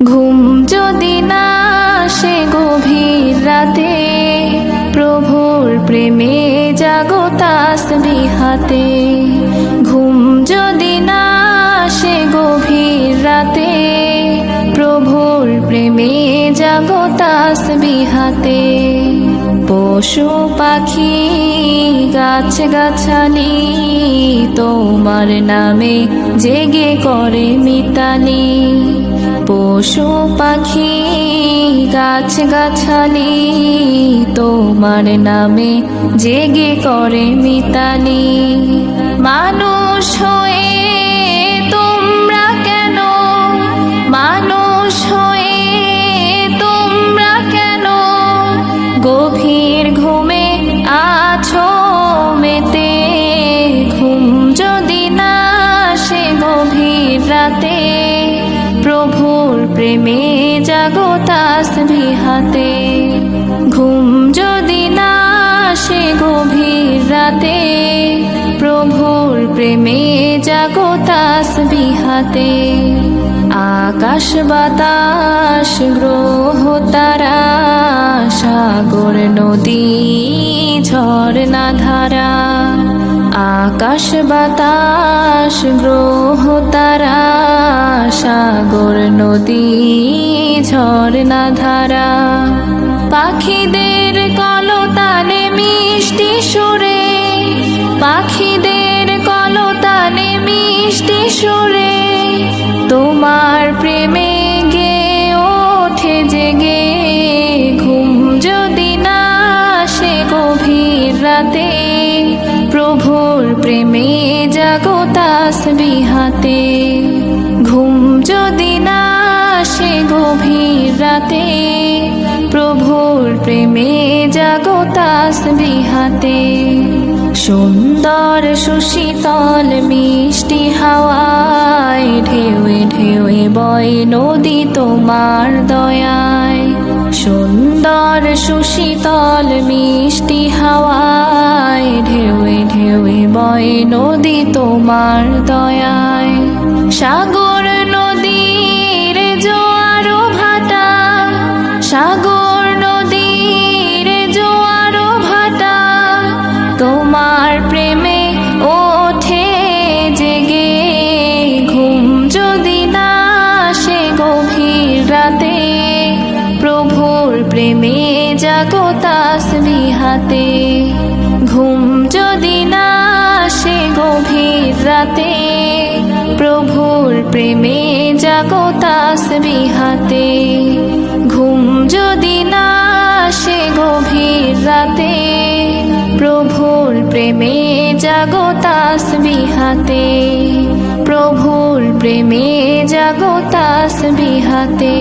ঘুম যদি না আসে গভীর রাতে, প্রভুর প্রেমে জাগো তাসবিহ হাতে। ঘুম যদি না আসে গভীর রাতে, প্রভুর প্রেমে জাগো তাসবিহ হাতে। পশু পাখি গাছ গাছালি তোমার নামে জেগে করে মিতালি। পশু পাখি গাছ গাছালি তোমার নামে জেগে করে মিতালি। মানুষ হয়ে তোমরা কেন, মানুষ হয়ে তোমরা কেন গভীর ঘুমে আছো মেতে। ঘুম যদি না আসে গভীর রাতে, প্রভুর প্রেমে জাগো তাসবিহ হাতে। ঘুম যদি না আসে গভীর রাতে, প্রভুর প্রেমে জাগো তাসবিহ হাতে। আকাশ বাতাস গ্রহ তারা, সাগর নদী ঝর্ণা ধারা। আকাশ বাতাস গ্রহ তারা, সাগর নদী ঝর্ণা ধারা। পাখিদের কলতানে মিষ্টি সুরে, পাখিদের কলতানে মিষ্টি সুরে তোমার প্রেমে গে ওঠে জেগে। ঘুম যদি না আসে গভীর রাতে, প্রভুর প্রেমে জাগো তাসবিহ হাতে। ঘুম যদি না আসে গভীর রাতে, প্রভুর প্রেমে জাগো তাসবিহ হাতে। সুন্দর সুশীতল মিষ্টি হাওয়ায় ঢেউয়ে ঢেউয়ে বয় নদী তোমার দয়ায়। সুন্দর সুশীতল মিষ্টি হাওয়ায় ঢেউয়ে ঢেউয়ে বয় নদী তোমার দয়ায়। সাগর নদীর জোয়ার ভাটা, সাগর নদীর জোয়ার ভাটা তোমার প্রেমে ওঠে জেগে। ঘুম যদি না আসে গভীর রাতে, প্রভুর প্রেমে জাগো তাসবিহ হাতে। ঘুম যদি না আসে গভীর রাতে, প্রভুর প্রেমে জাগো তাসবিহ হাতে। ঘুম যদি না আসে গভীর রাতে, প্রভুর প্রেমে জাগো তাসবিহ হাতে। প্রভুর প্রেমে জাগো তাসবিহ হাতে।